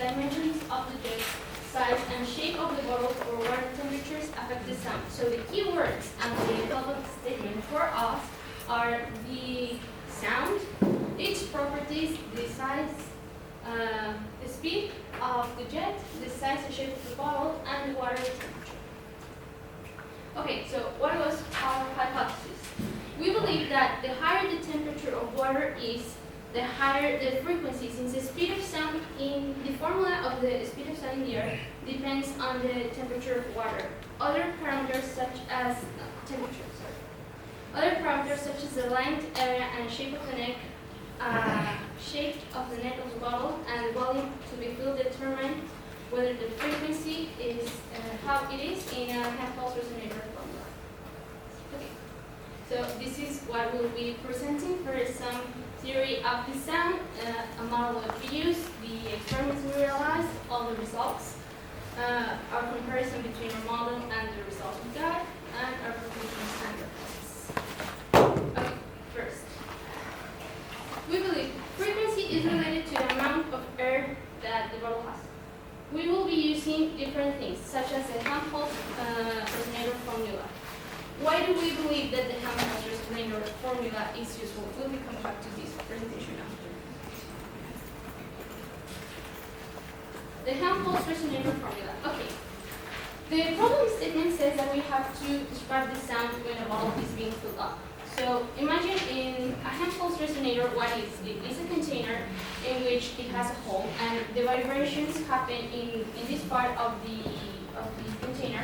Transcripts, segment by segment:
dimensions of the jet, size and shape of the bottle, or water temperatures affect the sound. So the key words and the global statement for us are the sound, its properties, the size, the speed of the jet, the size and shape of the bottle, and the water temperature. Okay, so what was our hypothesis? We believe that the higher the temperature of water is, the higher the frequency, since the speed of sound in the formula of the speed of sound in the air depends on the temperature of water. Other parameters such as other parameters such as the length, area, and shape of the neck, of the bottle, and the volume to be filled determine whether the frequency is how it is in a hand-pulse resonator formula. Okay, so this is what we'll be presenting for some theory of the sound, a model that we use, the experiments we realized, all the results, our comparison between our model and the results we got, and our conclusions and reports. Okay, first, we believe frequency is related to the amount of air that the bottle has. We will be using different things, such as the hand-pulse resonator formula. Why do we believe that the hand-pulse resonator formula is useful? We'll be coming back to this presentation after. The hand-pulse resonator formula. Okay. The problem statement says that we have to describe the sound when a bottle is being filled up. So imagine in a hand-pulse resonator, what is it? It's a container in which it has a hole, and the vibrations happen in this part of the container.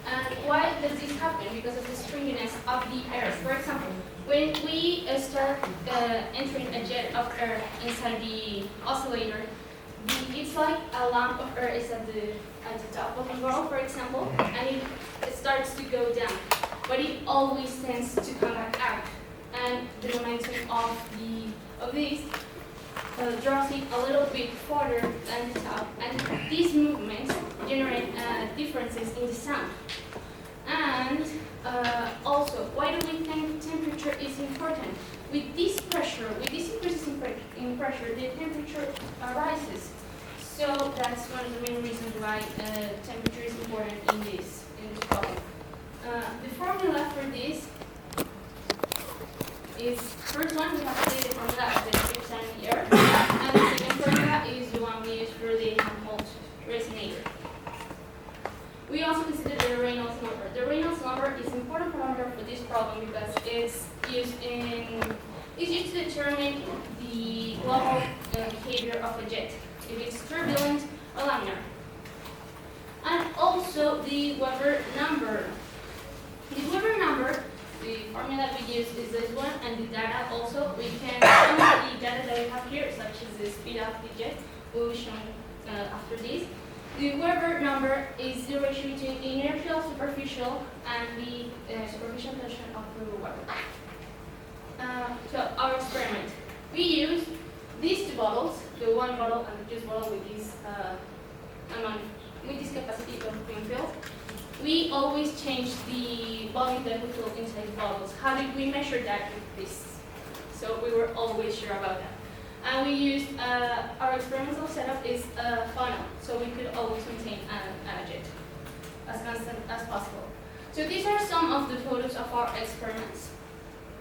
And why does this happen? Because of the stringiness of the air. For example, when we start entering a jet of air inside the oscillator, it's like a lump of air is at the top of the bottle, for example, and it starts to go down. But it always tends to come back out, and the momentum of this draws it a little bit further than the top, and these movements generate differences in the sound. And also, why do we think temperature is important? With this pressure, with these increases in pressure, the temperature rises. So that's one of the main reasons why temperature is important in this problem. The formula for this is, first one, we have to say the formula of the speed of sound in the air, and the second formula is the one we use for the hand-pulse resonator. We also consider the Reynolds number. The Reynolds number is an important parameter for this problem because it's used to determine the global behavior of a jet, if it's turbulent or laminar. And also the Weber number. The Weber number, the formula we use is this one, and the data also, we can show the data that we have here, such as the speed of the jet, will be shown after this. The Weber number is the ratio between the inertial superficial and the superficial tension of the Weber. So our experiment. We use these two bottles, the one bottle and the juice bottle with this amount, with this capacity of being filled. We always change the volume that we fill inside the bottles. How did we measure that with this? So we were always sure about that. And we used, our experimental setup is a funnel, so we could always maintain a jet as constant as possible. So these are some of the photos of our experiments.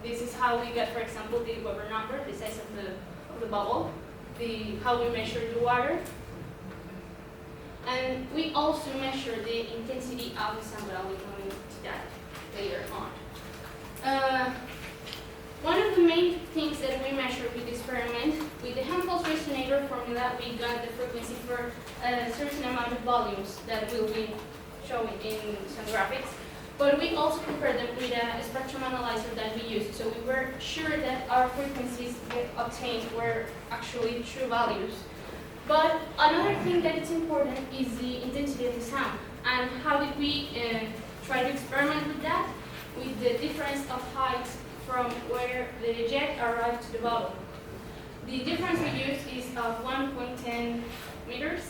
This is how we get, for example, the Weber number, the size of the bubble, how we measure the water. And we also measure the intensity of the sound, but I'll be coming to that later on. One of the main things that we measure with the experiment, with the hand-pulse resonator formula, we got the frequency for a certain amount of volumes that we'll be showing in some graphics. But we also compared them with a spectrum analyzer that we used, so we were sure that our frequencies obtained were actually true values. But another thing that is important is the intensity of the sound. And how did we try to experiment with that? With the difference of height from where the jet arrived to the bottle. The difference we use is of 1.10 meters,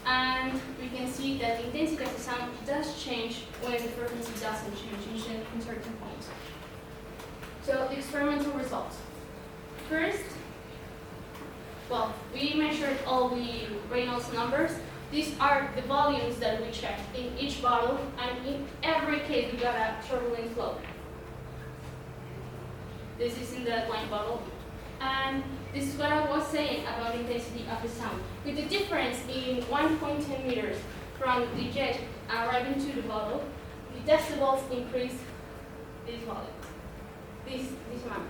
and we can see that the intensity of the sound does change when the frequency doesn't change in certain points. So the experimental results. First, Well, we measured all the Reynolds numbers. These are the volumes that we checked in each bottle, and in every case we got a turbulent flow. This is in the wine bottle. And this is what I was saying about the intensity of the sound. With the difference in 1.10 meters from the jet arriving to the bottle, the decibels increase this volume, this amount.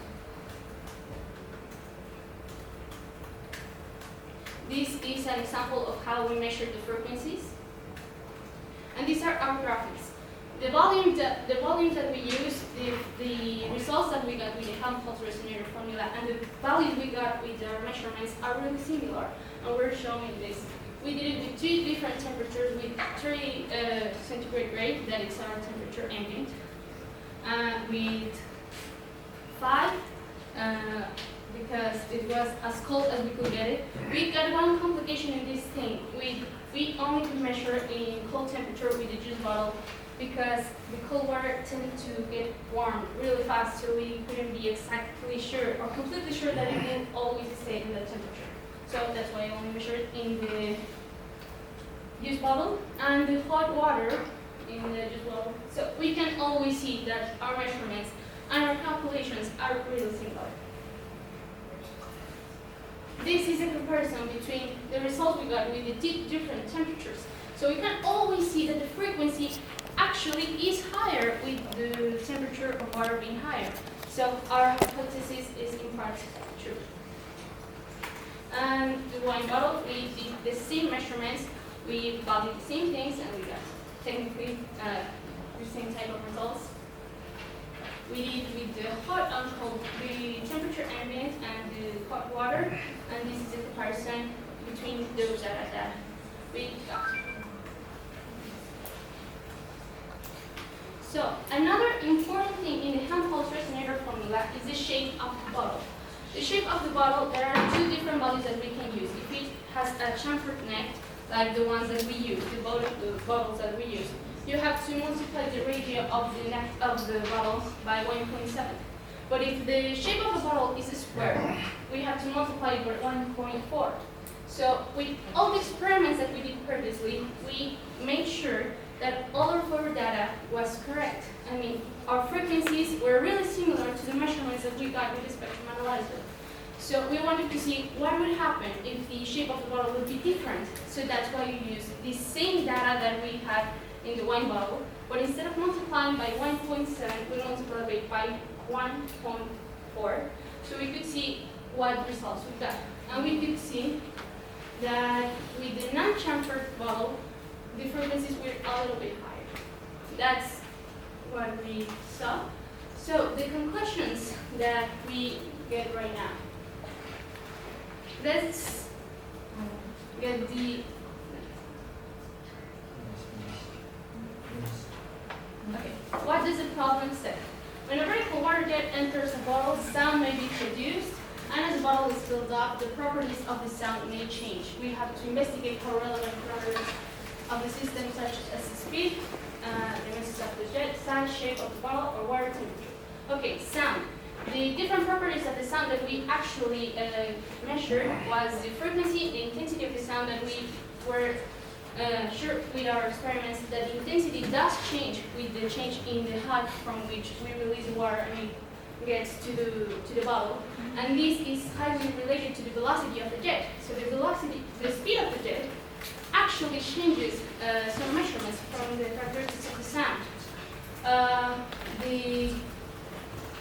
This is an example of how we measure the frequencies. And these are our graphics. The volumes that we use, the results that we got with the Helmholtz resonator formula, and the values we got with our measurements are really similar. And we're showing this. We did it with 2 different temperatures, with 3 centigrade grade, that is our temperature ambient, with 5, because it was as cold as we could get it. We got one complication in this thing. We only could measure in cold temperature with the juice bottle, because the cold water tended to get warm really fast, so we couldn't be exactly sure or completely sure that it will always stay in that temperature. So that's why I only measured in the juice bottle and the hot water in the juice bottle. So we can always see that our measurements and our calculations are really similar. This is a comparison between the results we got with the different temperatures. So we can always see that the frequency actually is higher with the temperature of water being higher. So our hypothesis is in part true. And the wine bottle, we did the same measurements, we valued the same things, and we got technically the same type of results. We did with the hot and cold, the temperature ambient and the hot water, and this is a comparison between those data that we got. So another important thing in the Helmholtz resonator formula is the shape of the bottle. The shape of the bottle, there are 2 different values that we can use. If it has a chamfered neck, like the ones that we use, the bottles that we use, you have to multiply the radius of the neck of the bottle by 1.7. But if the shape of the bottle is a square, we have to multiply it by 1.4. So with all the experiments that we did previously, we made sure that all of our data was correct. I mean, our frequencies were really similar to the measurements that we got with the spectrum analyzer. So we wanted to see what would happen if the shape of the bottle would be different. So that's why we used the same data that we had in the wine bottle, but instead of multiplying by 1.7, we multiplied it by 1.4. So we could see what results we got. And we could see that with the non-chamfered bottle, the frequencies were a little bit higher. That's what we saw. So the conclusions that we get right now. Let's get the... Okay, what does the problem say? Whenever a water jet enters a bottle, sound may be produced, and as the bottle is filled up, the properties of the sound may change. We have to investigate how relevant parameters of the system, such as the speed, the masses of the jet, size, shape of the bottle, or water temperature. Okay, sound. The different properties of the sound that we actually measured was the frequency, the intensity of the sound that we were sure with our experiments that the intensity does change with the change in the height from which we release the water and it gets to the bottle. And this is highly related to the velocity of the jet. So the velocity, the speed of the jet actually changes some measurements from the characteristics of the sound. The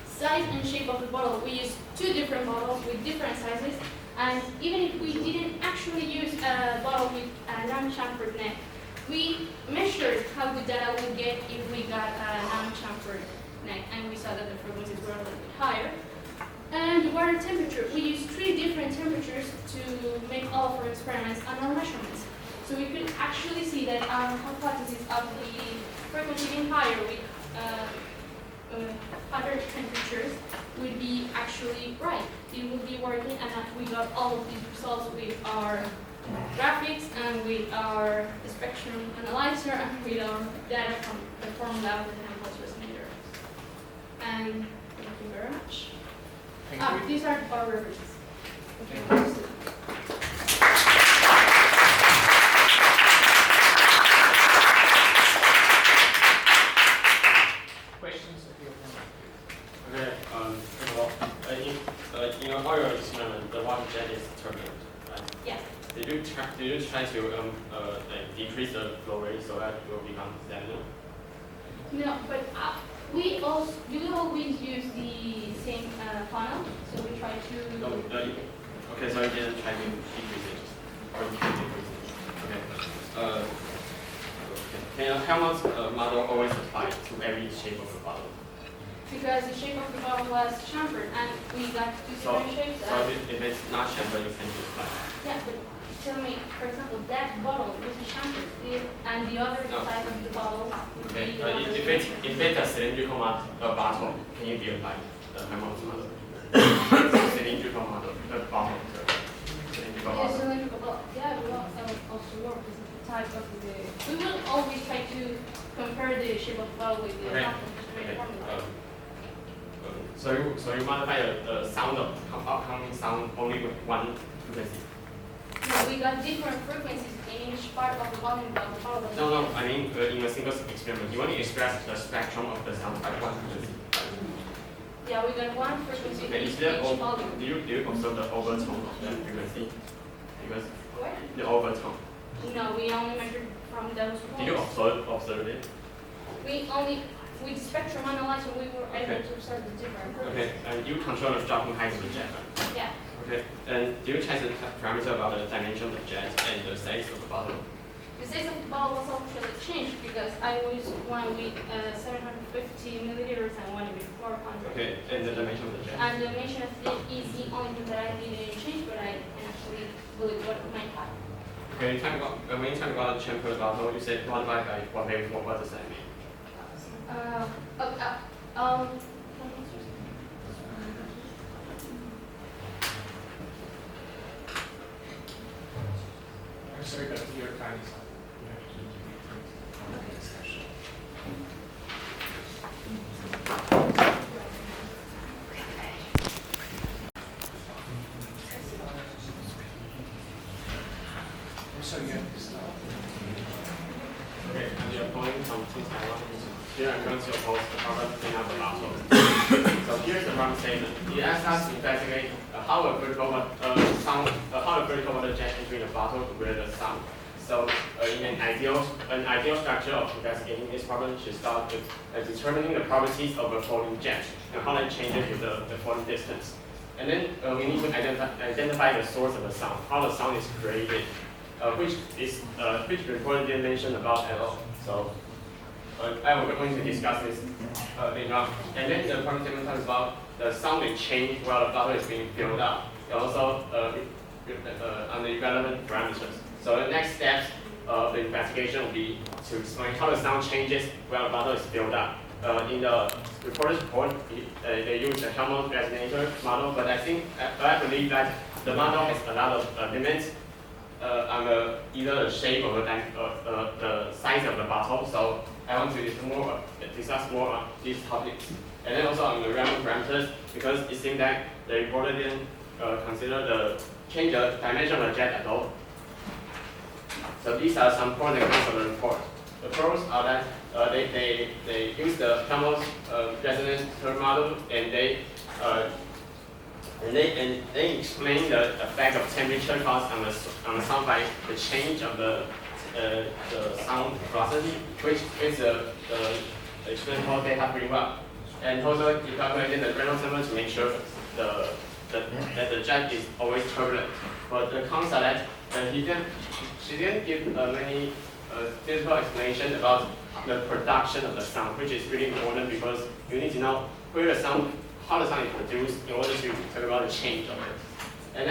size and shape of the bottle, we used 2 different bottles with different sizes. And even if we didn't actually use a bottle with a non-chamfered neck, we measured how the data would get if we got a non-chamfered neck, and we saw that the frequencies were a little bit higher. And the water temperature, we used 3 different temperatures to make all of our experiments and our measurements. So we could actually see that our hypothesis of the frequency being higher with higher temperatures would be actually right. It would be working, and we got all of these results with our graphics and with our spectrum analyzer and with our data from the formula of the Helmholtz resonator. And thank you very much. These are our references. Okay. you try to like decrease the flow rate so that it will become laminar? No, but we always use the same funnel, so we try to. No, okay, so you didn't try to decrease it, or you can decrease it. Okay. Can a Helmholtz model always apply to every shape of the bottle? Because the shape of the bottle was chamfered, and we got two different shapes. So if it's not chamfered, you can just apply. Yeah, but tell me, for example, that bottle which is chamfered, and the other side of the bottle. Okay. If it's a cylindrical bottle, can you be applied the Helmholtz model? Cylindrical model, bottle. Cylindrical bottle. Cylindrical bottle. Yeah, we also work with the type of the. We will always try to compare the shape of the bottle with the formula. So you modify the sound of upcoming sound only with one frequency. No, we got different frequencies in each part of the volume of the bottle. No, I mean in a single experiment, you only express the spectrum of the sound by one frequency. Yeah, we got one frequency in each volume. Do you observe the overtone of that frequency? Because where? The overtone. No, we only measured from those points. Did you observe it? With spectrum analyzer, we were able to observe the different frequencies. Okay, and you control the dropping height of the jet, right? Yeah. Okay, and do you check the parameter about the dimension of the jet and the size of the bottle? The size of the bottle was actually changed because I used one with 750 milliliters and one with 400. Okay, and the dimension of the jet? And the dimension of it is the only thing that I didn't change, but I can actually believe what it might have. Okay, when you talk about the chamfered bottle, you said multiply by what does that mean? I'm sorry, but your time is up. So you have to stop. Okay, and you're going from Taiwan. Here I'm going to oppose the problem clean up the bottle. So here's the problem statement. It asks us to investigate how a vertical water jet entering the bottle will the sound. So in an ideal structure of investigating this problem should start with determining the properties of a falling jet and how that changes with the falling distance. And then we need to identify the source of the sound, how the sound is created, which report didn't mention about at all. So I will going to discuss this later on. And then the problem statement talks about the sound may change while the bottle is being filled up, and also on the relevant parameters. So the next steps of the investigation will be to explain how the sound changes while the bottle is filled up. In the reporter's report, they use the Helmholtz resonator model, but I believe that the model has a lot of limits on either the shape or the size of the bottle. So I want to discuss more on these topics. And then also on the relevant parameters, because it seems that the reporter didn't consider the change of dimension of the jet at all. So these are some pros and cons of the report. The pros are that they use the Helmholtz resonator model and they explain the effect of temperature caused on the sound by the change of the sound velocity, which is the experimental data pretty well. And also he calculated the Reynolds number to make sure that the jet is always turbulent. But the cons are that she didn't give many physical explanation about the production of the sound, which is really important because you need to know how the sound is produced in order to talk about the change of it. And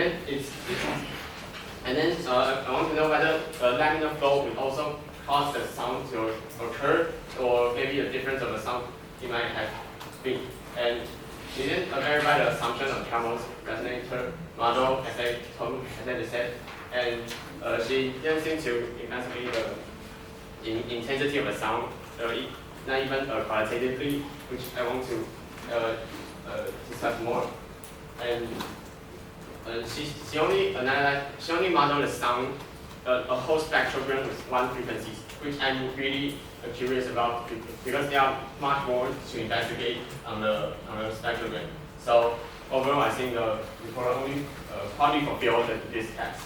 then I want to know whether laminar flow will also cause the sound to occur, or maybe a difference of the sound it might have been. And she didn't verify the assumption of Helmholtz resonator model, as I just said, and she didn't seem to investigate the intensity of the sound, not even qualitatively, which I want to discuss more. And she only modeled the sound, a whole spectrogram with one frequency, which I'm really curious about because there are much more to investigate on the spectrogram. So overall, I think the report only partly fulfilled this task.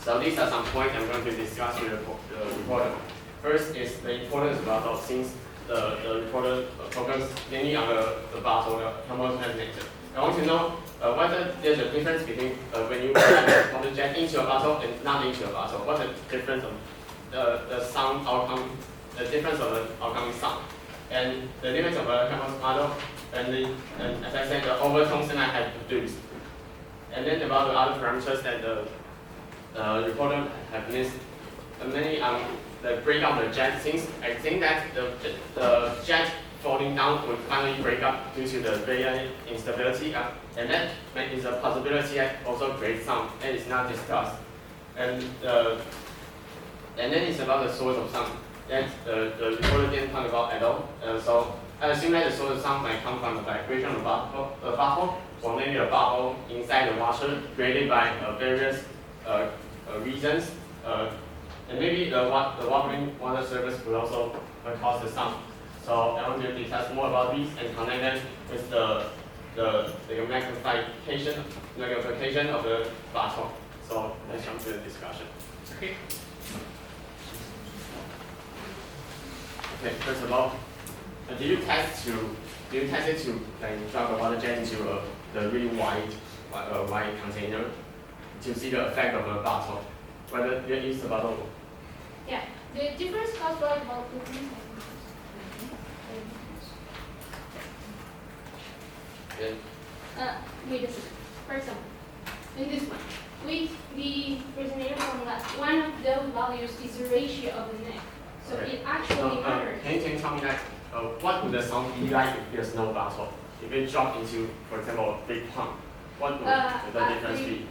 So these are some points I'm going to discuss with the reporter. First is the importance of bottle, since the reporter focuses mainly on the bottle, the thermodynamic nature. I want to know whether there's a difference between when you put water jet into a bottle and not into a bottle. What's the difference of the sound outcome, the difference of the outcome sound, and the limits of a Helmholtz model, and as I said, the overtones that I have produced. And then about the other parameters that the reporter have missed, mainly the breakout of the jet, since I think that the jet falling down would finally break up due to the very instability, and that is a possibility that also creates sound, and it's not discussed. And then it's about the source of sound that the reporter didn't talk about at all. So I assume that the source of sound might come from the vibration of the bubble, or maybe a bubble inside the water created by various reasons. And maybe the water surface will also cause the sound. So I want to discuss more about these and connect them with the magnification of the bottle. So let's jump to the discussion. Okay. Okay, first of all, do you test it to like drop a water jet into the really wide container to see the effect of a bottle, whether you use the bottle? Yeah, the difference caused by about 15 seconds. Wait a second. For example, in this one, with the resonator formula, one of those values is the ratio of the neck. So Okay. it actually matters. Can you tell me that what would the sound be like if there's no bottle? If it dropped into, for example, a big pump, what would the difference be?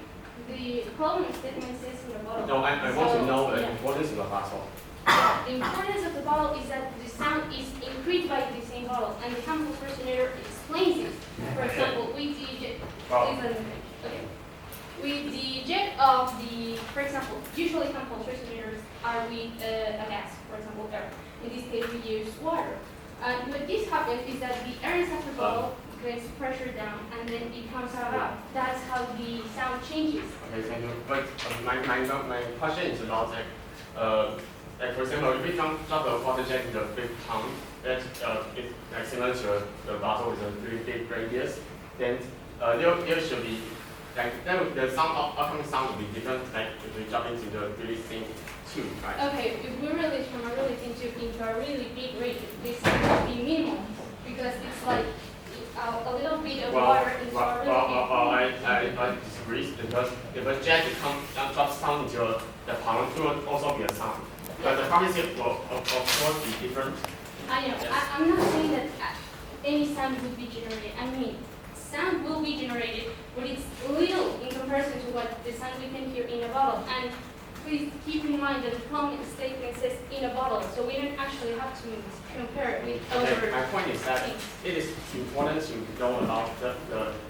The problem statement says in the bottle. No, I want to know the yeah. importance of the bottle. The importance of the bottle is that the sound is increased by the same bottle, and the Helmholtz resonator explains it. For example, with the jet, with the jet of the, for example, usually Helmholtz resonators are with a gas, for example, air. In this case, we use water. And what this happens is that the air inside the bottle gets pressure down, and then it comes out. That's how the sound changes. Okay, thank you. But my question is about like for example, if we drop a water jet in a big pump, that is like similar to the bottle with a really big radius, then there should be like then the sound outcome sound will be different. Like if we drop into the really thin tube, right? Okay, if we release from a really thin tube into a really big radius, this sound will be minimal because it's like a little bit of water into a really big. I disagree because if a jet drops sound into the pump, it will also be a sound. But the frequency will of course be different. I know. Yes. I'm not saying that any sound will be generated. I mean, sound will be generated, but it's little in comparison to what the sound we can hear in a bottle. And please keep in mind that the problem statement says in a bottle, so we don't actually have to compare it with Okay, other my point is that things. it is important to know about the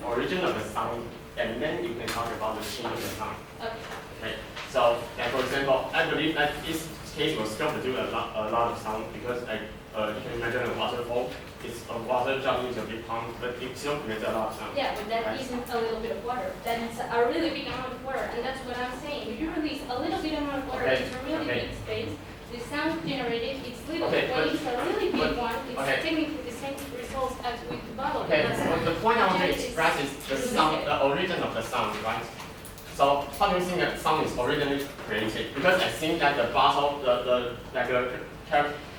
origin of the sound, and then you can talk about the change of the sound. Okay. Okay, so for example, I believe that this case will still produce a lot of sound because you can imagine a waterfall. It's a water jumping into a big pond, but it still creates a lot of sound. Yeah, but that Right. isn't a little bit of water. That is a really big amount of water, and that's what I'm saying. If you release a little bit amount of water Okay, into a really okay. big space, the sound generated is little. Okay, when but- it's a really big one, it's okay. technically the same results as with the bottle. Okay, That's but the point I want to express is the It's sound, the origin of the sound, right? So how do you think that sound is originally created? Because I think that the bottle,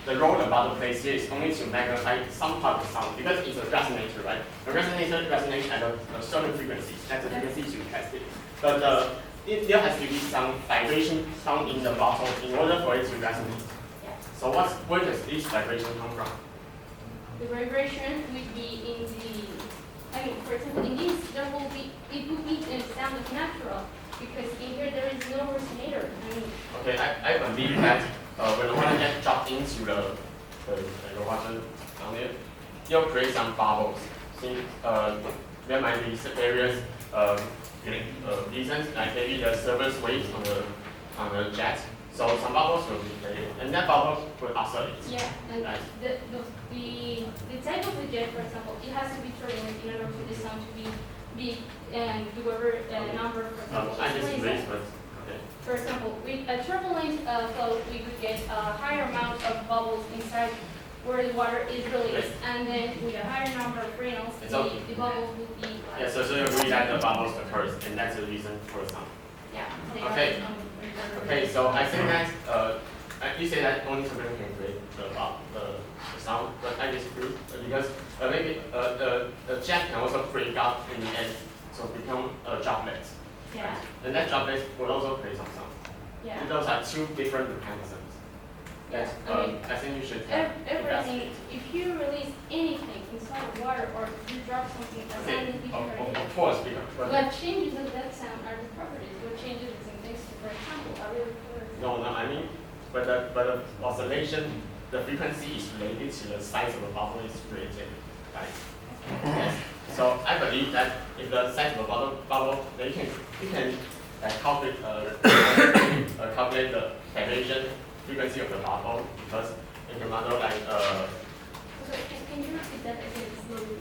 the role the bottle plays here is only to magnify some part of the sound because it's a resonator, right? The resonator resonates at a certain frequency. That's the frequency to test it. But there has to be some vibration sound in the bottle in order for it to resonate. Yeah. So where does this vibration come from? The vibration would be in the, I mean, for example, in this, it would be a sound of natural, because in here there is no resonator. I mean, Okay, I believe that when the water gets dropped into the water down there, you'll create some bubbles. See, there might be various reasons, like maybe the surface waves on the jet. So some bubbles will be created, and that bubble will oscillate. yeah, and Right. the type of the jet, for example, it has to be turbulent in order for the sound to be big and whoever number, for example, I is disagree, raised. but okay. For example, with a turbulent flow, we could get a higher amount of bubbles inside where the water is released, and then with a higher number of Reynolds, the bubbles would be like, Yeah, so you agree that the bubbles occurs, and that's the reason for sound. yeah. they Okay. are, Okay, so I think that you say that only turbulence can create the sound, but I disagree because maybe the jet can also break up in the end, so become a droplet. Yeah, And that droplet will also create some sound. yeah. And those are two different mechanisms. That I mean, I think you should everything, if you release anything inside of water or you drop something, the sound is different. Of course, because What changes of that sound are the properties. What changes is in things, for example, are really no, I mean, but the oscillation, the frequency is related to the size of the bubble is created, right? Yes. So I believe that if the size of the bubble, then you can calculate calculate the vibration frequency of the bubble because you can model like So can you repeat that again slowly?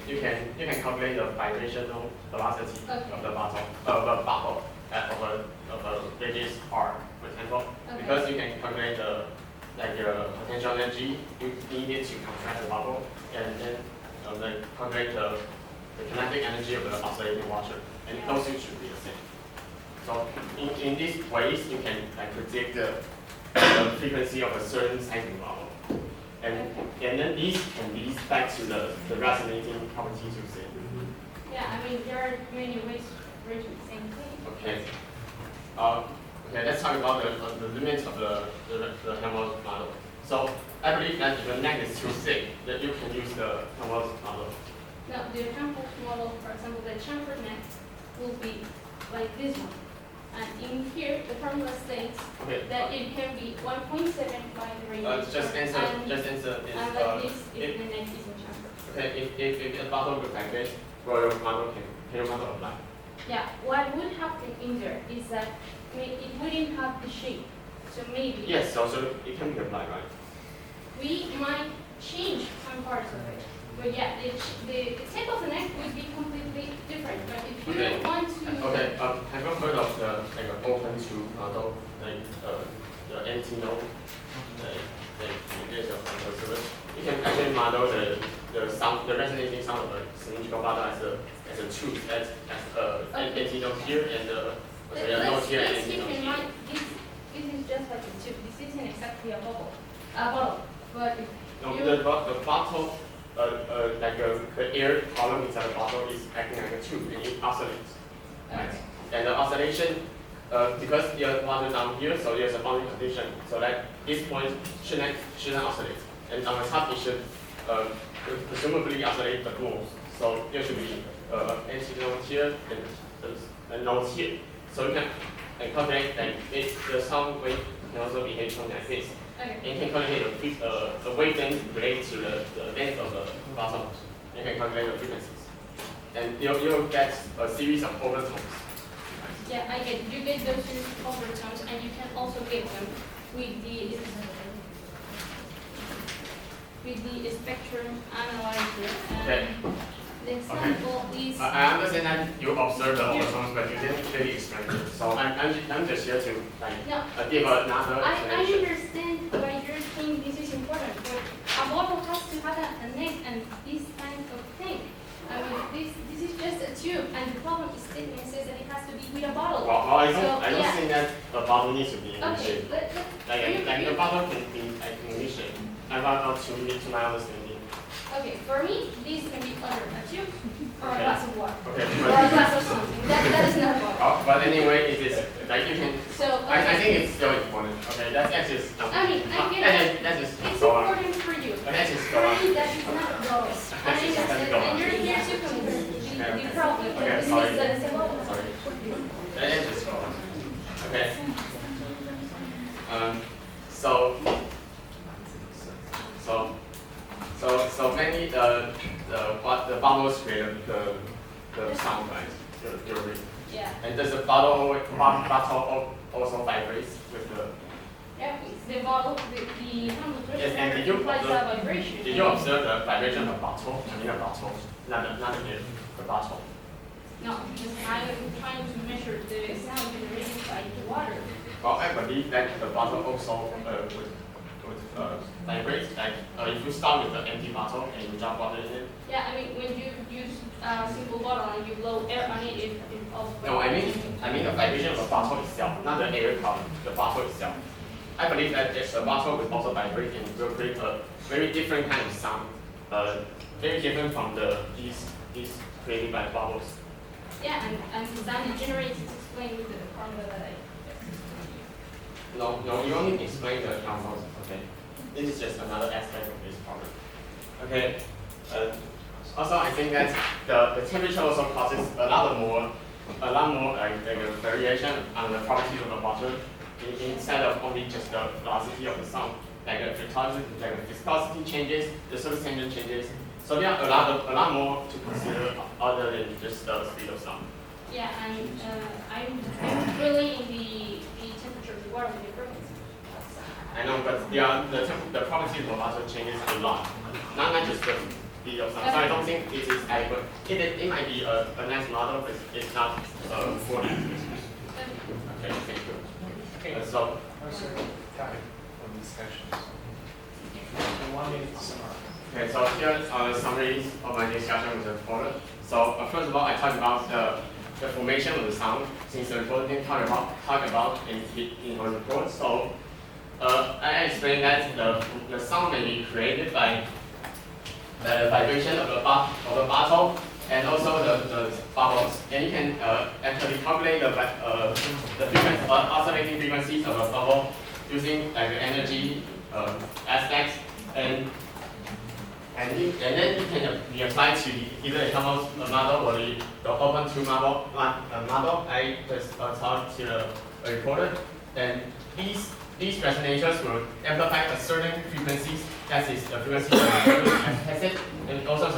you can calculate the vibrational velocity Okay. of the bubble of a radius r, for example, Okay. because you can calculate the your potential energy you needed to contract the bubble, and then calculate the kinetic energy of the oscillating water, and Yeah. those two should be the same. So in these ways, you can predict the frequency of a certain size of bubble, and then these can lead back to the resonating properties you say. Yeah, I mean, there are many ways to reach the same thing. Okay. Okay, let's talk about the limits of the Helmholtz model. So I believe that if the neck is too thick, that you can use the Helmholtz model. Now, the Helmholtz model, for example, the chamfer neck will be like this one. And in here, the formula states Okay. that it can be 1.7 by the radius. Just answer. And Just answer this. like this if the neck is in chamfer. Okay. If a bottle looks like this, well, your model can your model apply. Yeah, what would happen in there is that it wouldn't have the shape. So maybe Yes. So it can be applied, right? we might change some parts of it. But yeah, the shape of the neck would be completely different. But if you Okay. want to... Okay. Have you heard of the open tube model, the anti-node, there's a concept. You can actually model the sound, the resonating sound of a cylindrical bottle as a tube, as an anti-node here and a node here and Let's keep anti-node in here. mind, this is just like a tube. This isn't exactly a bottle. But if No, you... the bottle, the air column inside the bottle is acting like a tube and it oscillates. Right? Okay. And the oscillation, because your water down here, so there's a boundary condition, so that this point shouldn't oscillate. And on the top, it should presumably oscillate the walls. So there should be anti-node here and nodes here. So you can calculate that the sound wave can also behave something like this. Okay. And you can calculate the wavelength related to the length of the bottle. You can calculate the frequencies. And you'll get a series of overtones. Yeah, I get you get those two overtones, and you can also get them with the spectrum analyzer. Okay. The example is I understand that you observe the overtones, but you didn't really explain it. So I'm just here to no. give another I explanation. understand why you're saying this is important, but a bottle has to have a neck and this kind of thing. I mean, this is just a tube, and the problem is statement says that it has to be with a bottle. Well, I don't yeah. think that the bottle needs to be in this Okay, shape. let The bottle can be in this shape. I'm not to my understanding. okay, for me, this can be under a tube or a Okay. glass of water. Okay. Or a glass of something. That is not a bottle. Oh, but anyway, it is like you can. So, I think it's still important. Okay, that's just. I mean, I get That's just it's go on. important for you. Let's just For go on. me, that is not a bottle. I understand, and you're here to convert the problem. Okay, This sorry. is that it's a bottle. Sorry. Let's just go on. Okay. So mainly the bubbles create the sound, right? Your ring. Yeah. And does the bottle also vibrates with the? Yeah, it's the bottle, the Yes, and did you implies observe- a vibration. Did you observe the vibration of the bottle? I mean the bottle, not the air, the bottle. No, because I am trying to measure the sound generated by the water. Well, believe that the bottle also would vibrate. Like if you start with the empty bottle and you drop water in it. Yeah, I mean when you use a simple bottle and you blow air on it, it also. No, I mean the vibration of the bottle itself, not the air current. The bottle itself. I believe that the bottle will also vibrate and will create a very different kind of sound. Very different from these created by bubbles. Yeah, and the sound it generates is explained with the formula that I. No, you only explain the compounds. Okay, this is just another aspect of this problem. Okay. Also, I think that the temperature also causes a lot more like variation on the properties of the bottle instead of only just the velocity of the sound. Like the viscosity changes, the surface tension changes. So there are a lot more to consider other than just the speed of sound. Yeah, and I'm relating the temperature of the water with the frequency. I know, but the properties of water changes a lot, not just the speed of sound. So I don't think it is adequate. It might be a nice model, but it's not for it. Okay, thank you. Okay. So. Time for discussions. So 1 minute to summarize. Okay, so here are the summaries of my discussion with the reporter. So first of all, I talked about the formation of the sound, since the reporter didn't talk about in her report. So I explained that the sound may be created by the vibration of the bottle and also the bubbles. And you can actually calculate the oscillating frequencies of a bubble using like the energy aspects and then you can be applied to either a normal model or the open to model. I just talked to the reporter, and these resonators will amplify a certain frequencies. That is the frequency of the reporter has tested, and also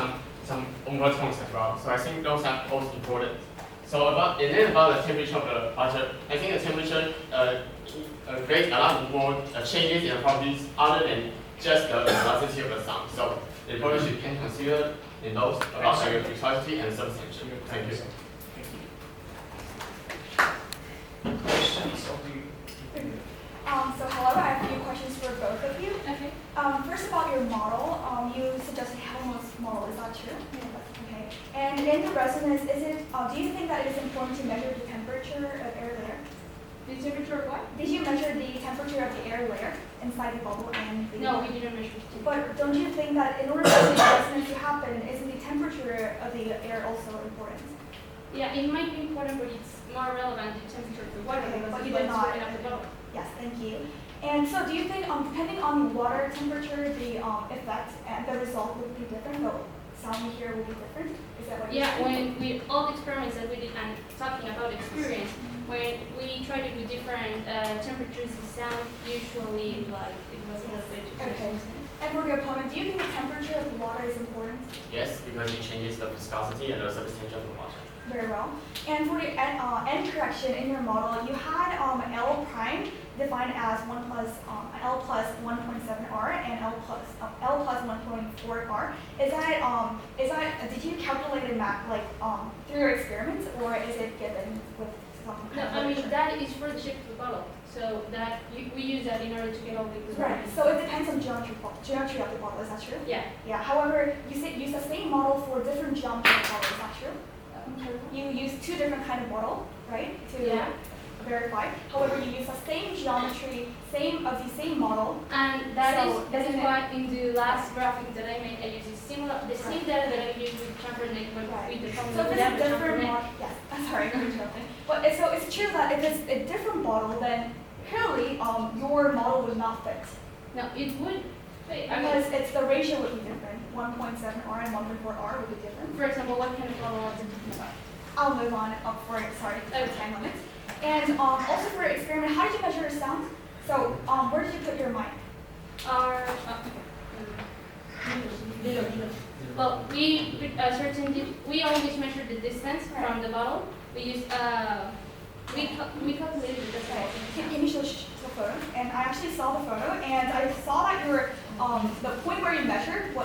some overtones as well. So I think those are both important. So about the temperature of the bottle, I think the temperature creates a lot more changes in the properties other than just the velocity of the sound. So the reporter can consider in those about the viscosity and surface tension. Thank you. Questions of the So hello, I have a few questions for both of you. Okay. First about your model, you suggested Helmholtz model, is that true? Okay. And in the resonance, do you think that it is important to measure the temperature of air layer? The temperature of what? Did you measure the temperature of the air layer inside the bubble and the... No, we didn't measure the temperature. But don't you think that in order for the resonance to happen, isn't the temperature of the air also important? Yeah, it might be important, but it's more relevant to temperature of the water Okay, because but it's you did not. spreading up the bubble. Yes, thank you. And so do you think, depending on the water temperature, the effect and the result would be different? The sound here will be different? Is that what you're Yeah, saying? when we all the experiments that we did, and talking about experience, when we try to do different temperatures, the sound usually like it was a little bit. Okay. And for the opponent, do you think the temperature of the water is important? Yes, because it changes the viscosity and the surface tension of the water. Very well. And for the end correction in your model, you had L prime defined as L plus 1.7 R and L plus 1.4 R. Is that did you calculate it through your experiments, or is it given with some No, kind of I mean literature? that is for the shape of the bottle. So that we use that in order to get all the Right. So it depends on geometry of the bottle. Is that true? Yeah. Yeah. However, you use the same model for different geometry of bottles. Is that true? You use two different kind of bottle, right? To verify. However, you use the same geometry, of the same model. And that So, is isn't it- why in the last graphic that I made, I used the same data that I used with Chamberlain, but with the problem So if with it's a that different Chamberlain. model, yes, I'm sorry, I'm interrupting. But so it's true that if it's a different bottle, then clearly your model would not fit. No, it would. I mean, Because the ratio would be different. 1.7 R and 1.4 R would be different. for example, what kind of bottle are we talking about? I'll move on for time limits. And also for your experiment, how did you measure your sound? So where did you put your mic? Well, we always measure the distance from the bottle. We use we calculated the distance. Can you show the photo? And I actually saw the photo, and I saw that your the point where you measured.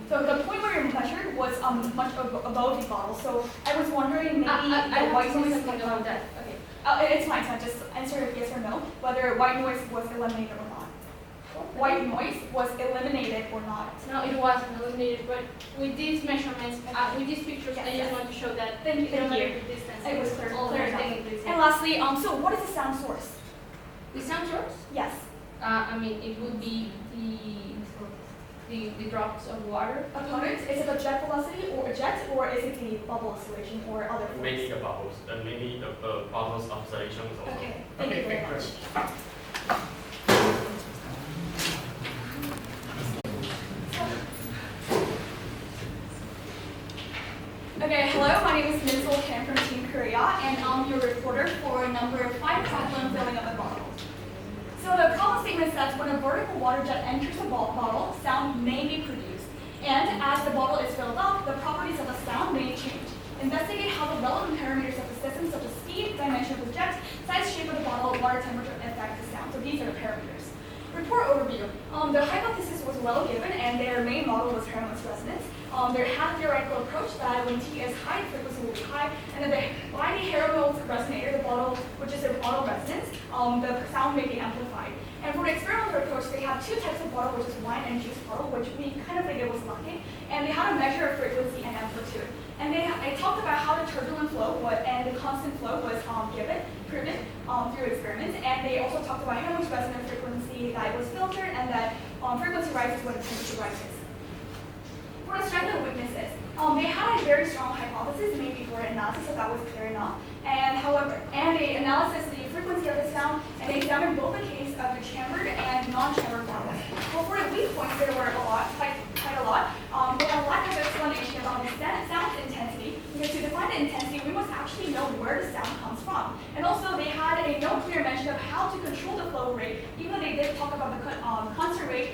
So the point where you measured was much above the bottle. So I was wondering maybe I the have to say whiteness. something about that. Okay. It's fine, so just answer yes or no, whether white noise was eliminated or not. White noise was eliminated or not. No, it wasn't eliminated, but with these measurements, with these pictures, Yes, I just yes. want to show that Thank you. thermometric distance It was clear enough. technically And lastly, so what is the sound source? the sound source. Yes. I mean, it would be the drops of water. Opponents, is it a jet velocity or a jet, or is it the bubble oscillation or other forms? Mainly the bubbles, and mainly the bubbles oscillations also. Okay, thank you very much. Okay, hello, my name is Ms. Kim from Team Korea, and I'm your reporter for number 5 problem filling up a bottle. So the problem statement says when a vertical water jet enters a bottle, sound may be produced. And as the bottle is filled up, the properties of the sound may change. Investigate how the relevant parameters of the system, such as speed, dimension of the jet, size, shape of the bottle, water temperature, affect the sound. So these are the parameters. Report overview. The hypothesis was well given, and their main model was harmless resonance. There had a theoretical approach that when T is high, the frequency will be high, and then by the Harrow resonator, the bottle, which is a bottle resonance, the sound may be amplified. And for the experimental approach, they have 2 types of bottle, which is wine and juice bottle, which we kind of figured was lacking, and they had a measure of frequency and amplitude. And they talked about how the turbulent flow and the constant flow was proven through experiments, and they also talked about how much resonant frequency that was filtered, and that frequency rises when the temperature rises. For the strength and weaknesses, they had a very strong hypothesis made before analysis, so that was clear enough. And however, they analysis the frequency of the sound, and they examined both the case of the chambered and non-chambered bottles. Well, for the weak points, there were quite a lot. They had a lack of explanation about the sound's intensity, because to define the intensity, we must actually know where the sound comes from. And also, they had no clear mention of how to control the flow rate, even though they did talk about the constant rate.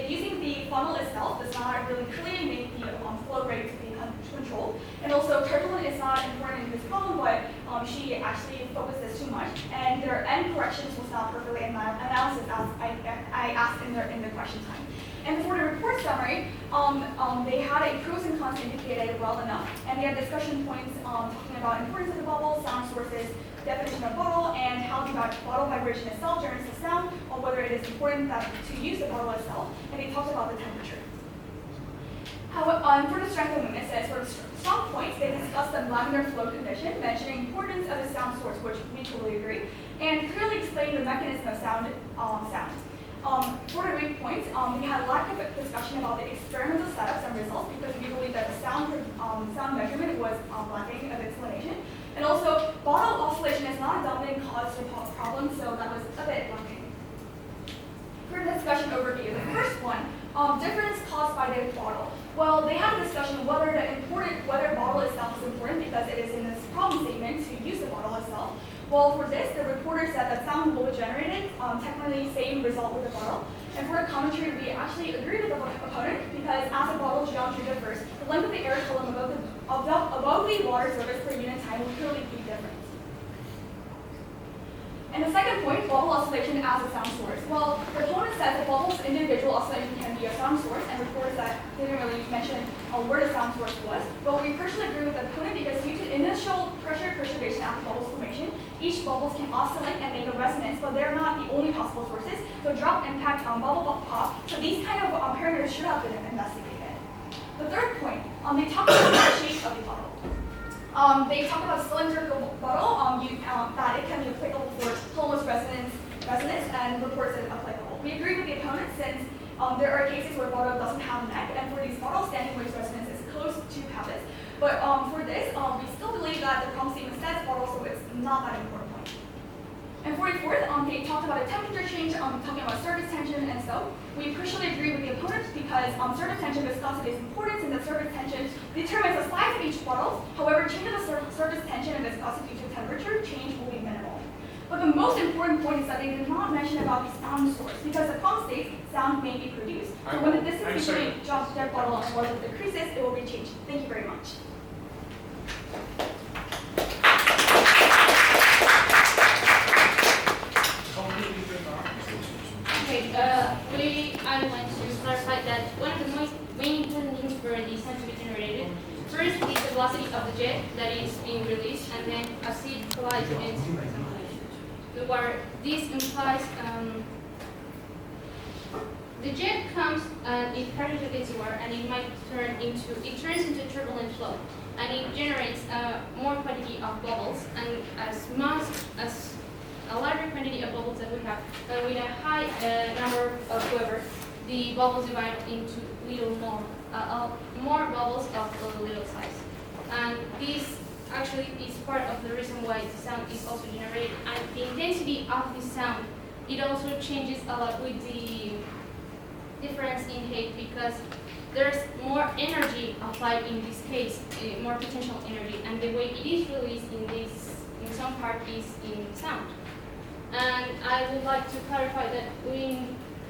Using the funnel itself does not really clearly make the flow rate to be controlled. And also, turbulent is not important in this problem, but she actually focused this too much, and their end corrections was not perfectly analysis as I asked in the question time. And for the report summary, they had a pros and cons indicated well enough, and they had discussion points talking about importance of the bubble, sound sources, definition of bottle, and how the bottle vibration itself generates the sound, or whether it is important to use the bottle itself, and they talked about the temperature. For the strength and weaknesses, for the strong points, they discussed the laminar flow condition, mentioning importance of the sound source, which we totally agree, and clearly explained the mechanism of sound. For the weak points, we had a lack of discussion about the experimental setups and results, because we believe that the sound measurement was lacking of explanation. And also, bottle oscillation is not a dominant cause of the problem, so that was a bit lacking. For the discussion overview, the first one, difference caused by the bottle. Well, they had a discussion whether bottle itself is important, because it is in this problem statement to use the bottle itself. Well, for this, the reporter said that sound will be generated, technically same result with the bottle. And for a commentary, we actually agree with the opponent, because as the bottle geometry differs, the length of the air column above the water surface per unit time will clearly be different. And the second point, bubble oscillation as a sound source. Well, the opponent said the bubble's individual oscillation can be a sound source, and reporters that didn't really mention where the sound source was. But we personally agree with the opponent, because due to initial perturbation after bubbles formation, each bubbles can oscillate and make a resonance, but they're not the only possible sources. So drop, impact, bubble, pop. So these kind of parameters should have been investigated. The third point, they talk about the shape of the bottle. They talk about cylindrical bottle, that it can be applicable for homeless resonance, and reports it applicable. We agree with the opponent, since there are cases where bottle doesn't have a neck, and for these bottles, standing wave resonance is close to habits. But for this, we still believe that the problem statement says bottle, so it's not that important point. And for the fourth, they talked about a temperature change, talking about surface tension, and so we personally agree with the opponent, because surface tension viscosity is important, and the surface tension determines the size of each bottle. However, change of the surface tension and viscosity due to temperature change will be minimal. But the most important point is that they did not mention about the sound source, because the problem states sound may be produced. So when the distance between jet bottle and water decreases, it will be changed. Thank you very much. Okay, I want to clarify that one of the main important things for the sound to be generated, first is the velocity of the jet that is being released, and then as it collides apply to it. Where this implies the jet comes and it crashes against water, and it might turns into turbulent flow, and it generates more quantity of bubbles, and as a larger quantity of bubbles that we have, with a high number of whoever, the bubbles divide into more bubbles of a little size, and this actually is part of the reason why the sound is also generated. And the intensity of the sound, it also changes a lot with the difference in height, because there's more energy applied in this case, more potential energy, and the way it is released in some part is in sound. And I would like to clarify that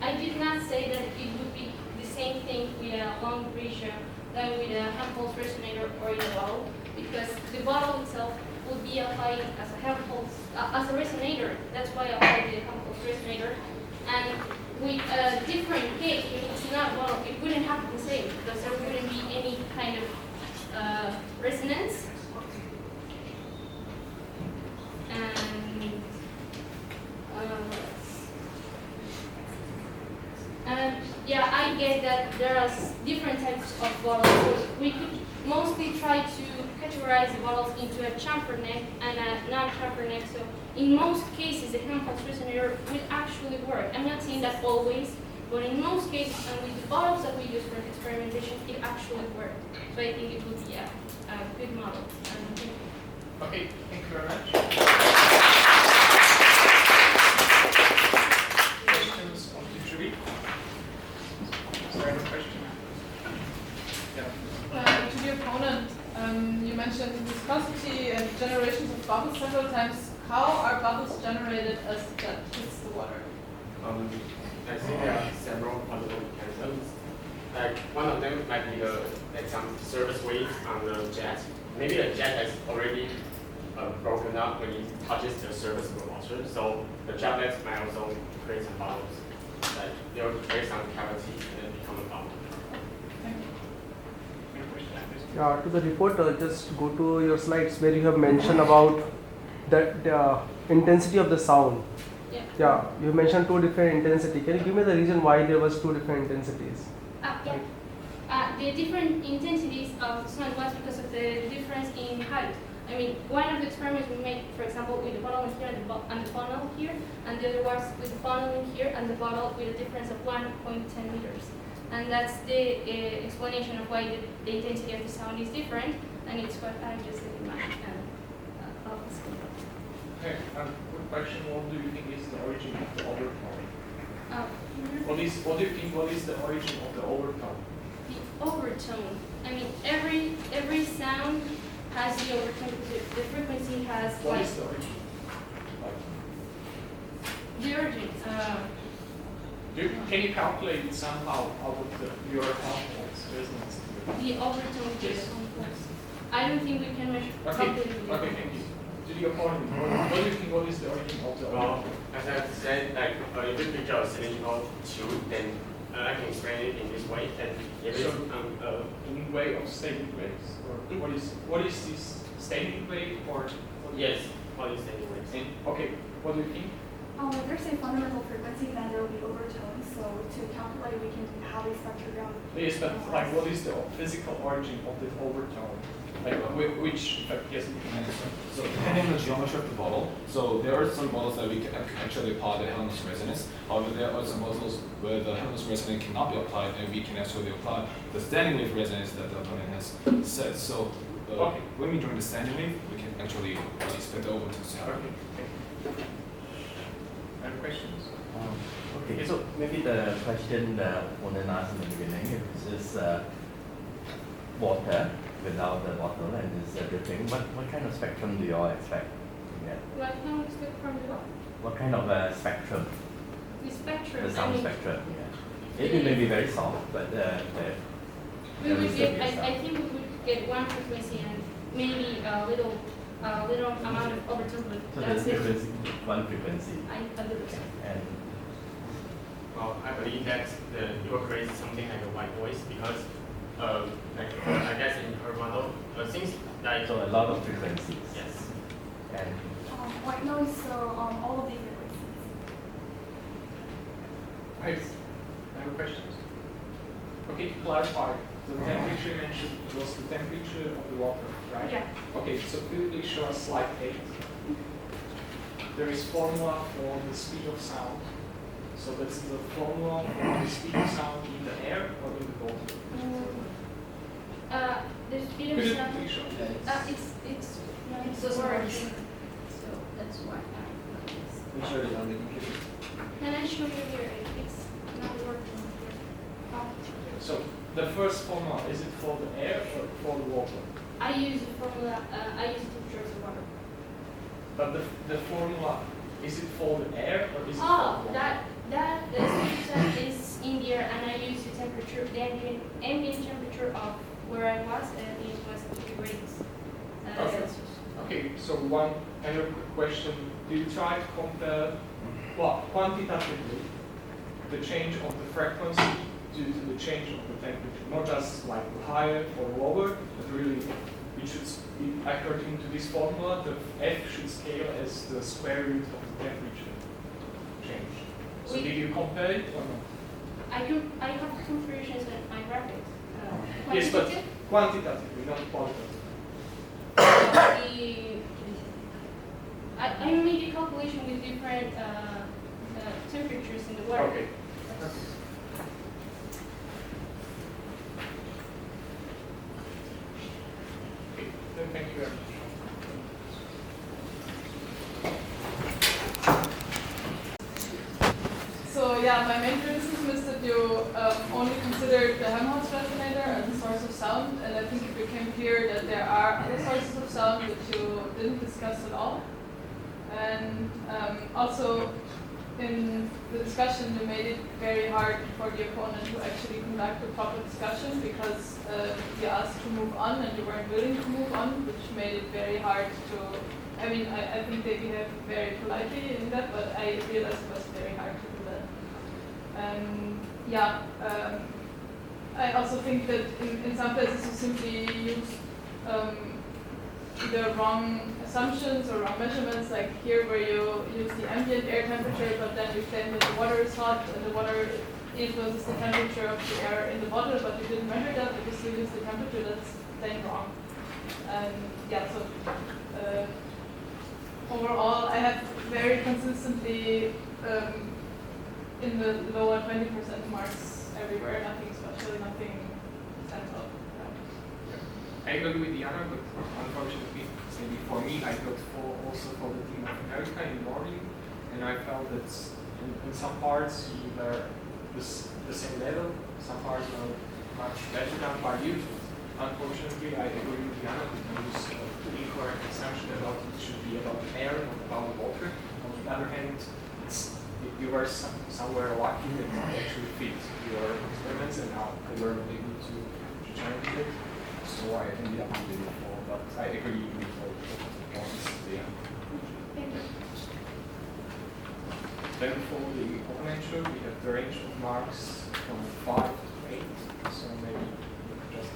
I did not say that it would be the same thing with a long ratio than with a hand pulse resonator or in a bottle, because the bottle itself would be applied as a hand pulse, as a resonator. That's why I applied the hand pulse resonator. And with a different case, if it's not a bottle, it wouldn't happen the same, because there wouldn't be any kind of resonance. And yeah, I get that there are different types of bottles. So we could mostly try to categorize the bottles into a chamfer neck and a non-chamfer neck. So in most cases, the hand pulse resonator will actually work. I'm not saying that always, but in most cases, and with the bottles that we use for experimentation, it actually worked. So I think it would be a good model. Okay, thank you very much. Questions on the jury? Is there any question? Yeah. To the opponent, you mentioned viscosity and generations of bubbles several times. How are bubbles generated as that hits the water? I think there are several possible mechanisms. Like one of them might be some surface waves on the jet. Maybe the jet has already broken up when it touches the surface of the water. So the droplets might also create some bubbles. Like they will create some cavity and then become a bubble. Thank you. Any questions? Yeah, to the report, just go to your slides where you have mentioned about the intensity of the sound. Yeah. Yeah, you mentioned two different intensity. Can you give me the reason why there was two different intensities? Yeah. The different intensities of sound was because of the difference in height. I mean, one of the experiments we made, for example, with the bottle here and the funnel here, and the other was with the funnel in here and the bottle with a difference of 1.10 meters. And that's the explanation of why the intensity of the sound is different, and it's what I just did in my office. Okay, good question. What do you think is the origin of the overtone? What do you think? What is the origin of the overtone? The overtone. I mean, every sound has the overtone. The frequency has What is the origin? the origin. Can you calculate it somehow out of your complex resonance? The overtone Yes. complex. I don't think we can measure. Okay, thank you. To the opponent, what do you think? What is the origin of the Well, overtone? as I said, like if you picture a cylindrical tube, then I can explain it in this way. And if it's In way of static waves, or what is this static wave or? yes, what is anyways. And, okay, what do you think? If there's a fundamental frequency, then there will be overtones. So to calculate, we can have a spectrogram. Yes, but like, what is the physical origin of the overtone? Like, which effect? Yes, you can answer. So depending on the geometry of the bottle, so there are some bottles that we can actually apply the Helmholtz resonance. However, there are some bottles where the Helmholtz resonance cannot be applied, and we can actually apply the standing wave resonance that the opponent has said. So when we join the standing wave, we can actually split the overtones. Okay, thank you. Any questions? Okay, so maybe the question the opponent asked in the beginning is water without the bottle and is dripping. What kind of spectrum do you all expect to get? What can we expect from the what? What kind of spectrum? The spectrum. The sound spectrum, yeah. It may be very soft, but We would get. I think we would get one frequency and maybe a little amount of overtone, but so that's there's it. one frequency. A little bit. And Well, I believe that it will create something like a white noise because, I guess in her model, since like so a lot of frequencies. yes, And white noise, so all of the frequencies. Right. Any questions? Okay, to clarify, the temperature you mentioned was the temperature of the water, right? Yeah. Okay, so could you please show us slide 8? There is formula for the speed of sound. So that's the formula for the speed of sound in the air or in the water? The speed Could of you sound. please show? It's Doesn't work. working. So that's why We showed it on the computer. Can I show you here? It's not working here. So the first formula, is it for the air or for the water? I use the formula. I use temperature of the water. But the formula, is it for the air or is it for Oh, the water? that the speed of sound is in the air, and I use the temperature, the ambient temperature of where I was, and it was 2 degrees Celsius. Okay, so one other question. Do you try to compare, well, quantitatively, the change of the frequency due to the change of the temperature? Not just like higher or lower, but really it should be according to this formula, the F should scale as the square root of the temperature change. So did you compare it or not? I have comparisons in my graphics. Yes, but quantitatively, not qualitatively. I made a calculation with different temperatures in the water. Okay. Okay, then thank you very much. So yeah, my main criticism is that you only considered the Helmholtz resonator as a source of sound, and I think it became clear that there are other sources of sound which you didn't discuss at all. And also in the discussion you made it very hard for the opponent to actually conduct a proper discussion because you asked to move on and you weren't willing to move on, which made it very hard to, I mean, I think they behaved very politely in that, but I realized it was very hard to do that. Yeah, I also think that in some places you simply use either wrong assumptions or wrong measurements, like here where you use the ambient air temperature, but then you claim that the water is hot and the water influences the temperature of the air in the water, but you didn't measure that because you used the temperature. That's plain wrong. Yeah, so overall, I have very consistently in the lower 20% marks everywhere, nothing special, nothing central. I agree with Diana, but unfortunately, maybe for me, I got also for the team of America in morning, and I felt that in some parts you were the same level, some parts were much better than by you. Unfortunately, I agree with Diana that you use the incorrect assumption about it should be about air, not about water. On the other hand, you were somewhere lucky that it actually fit your experiments, and now you were able to change it. So I ended up with it for, but I agree with all the points there. Then for the opponential, we have the range of marks from 5 to 8. So maybe you could just.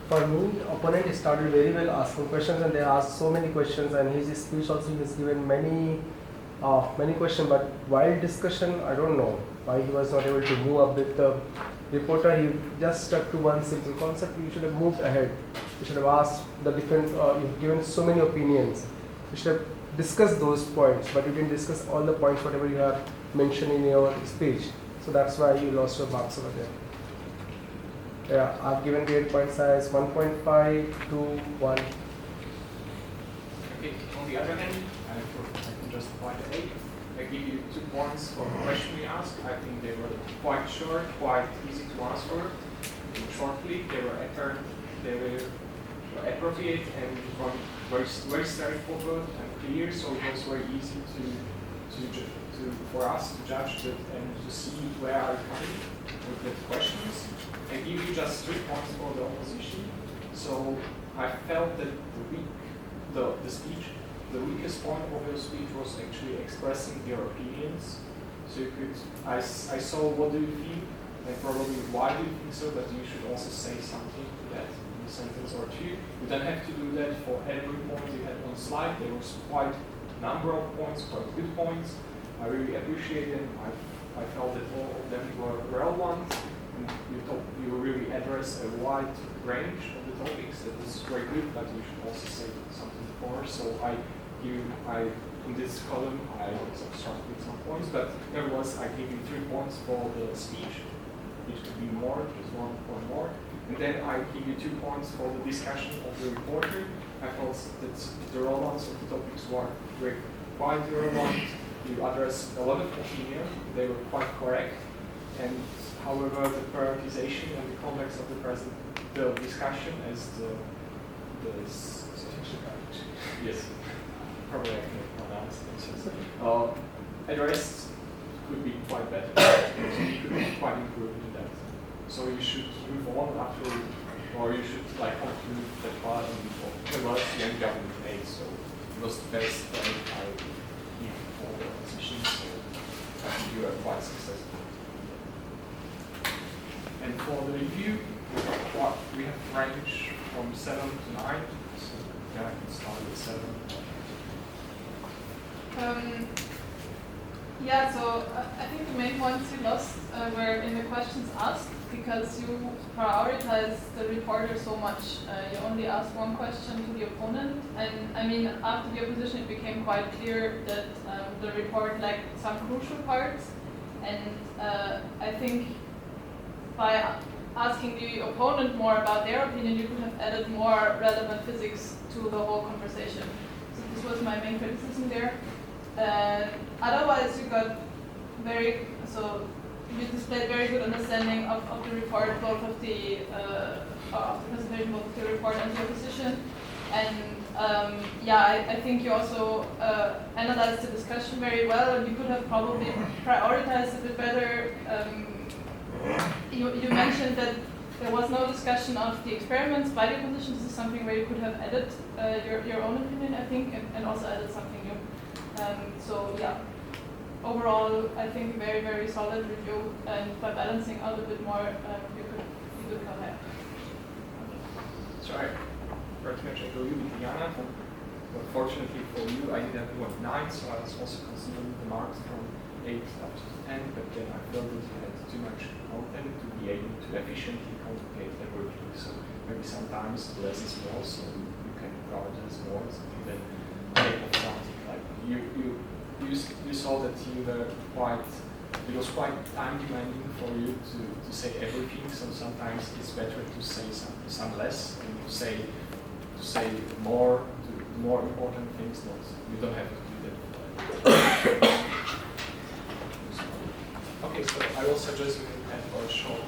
For me, opponent started very well asking questions, and they asked so many questions, and his speech also he was given many questions, but while discussion, I don't know why he was not able to move up with the reporter. He just stuck to one simple concept. You should have moved ahead. You should have asked the different, you've given so many opinions. You should have discussed those points, but you didn't discuss all the points, whatever you have mentioned in your speech. So that's why you lost your marks over there. Yeah, I've given grade point size 1.5 to 1. Okay, on the other hand, I can just apply the 8. I give you 2 points for the question we asked. I think they were quite short, quite easy to answer. Shortly, they were appropriate and very straightforward and clear. So it was very easy for us to judge that and to see where are you coming with the questions. I give you just 3 points for the opposition. So I felt that the weakest point of your speech was actually expressing your opinions. So you could, I saw what do you feel and probably why do you think so, but you should also say something to that in the sentence or two. You don't have to do that for every point you had on slide. There was quite a number of points, quite good points. I really appreciate them. I felt that all of them were relevant, and you really address a wide range of the topics. That was very good, but you should also say something more. So in this column, I started with some points, but nevertheless, I gave you 3 points for the speech, which could be more, just 1 point more. And then I give you 2 points for the discussion of the reporter. I felt that the relevance of the topics were very quite relevant. You addressed a lot of opinion, they were quite correct. And however, the prioritization and the context of the discussion as yes, probably I can pronounce it. Addressed could be quite better. So you could be quite improved in that. So you should move on after, or you should like conclude that part and before. Otherwise, you end up with 8. So it was the best I give for the positions. So I think you are quite successful. And for the review, we have range from 7 to 9. So yeah, I can start with 7. Yeah, so I think the main points you lost were in the questions asked, because you prioritize the reporter so much. You only asked 1 question to the opponent, and I mean, after the opposition, it became quite clear that the report lacked some crucial parts, and I think by asking the opponent more about their opinion, you could have added more relevant physics to the whole conversation. So this was my main criticism there. Otherwise, you displayed very good understanding of the report, both of the presentation, both of the report and the opposition. And yeah, I think you also analyzed the discussion very well, and you could have probably prioritized a bit better. You mentioned that there was no discussion of the experiments by the opposition. This is something where you could have added your own opinion, I think, and also added something new. So yeah, overall, I think very, very solid review, and by balancing out a bit more, you could come back. So I pretty much agree with Diana. But fortunately for you, I ended up with 9, so I was also considering the marks from 8 up to 10, but then I felt that you had too much content to be able to efficiently communicate everything. So maybe sometimes less is more, so you can prioritize more. So then take off something like you saw that you were it was quite time demanding for you to say everything. So sometimes it's better to say some less and to say more important things. You don't have to do that. Okay, so I will suggest we have a short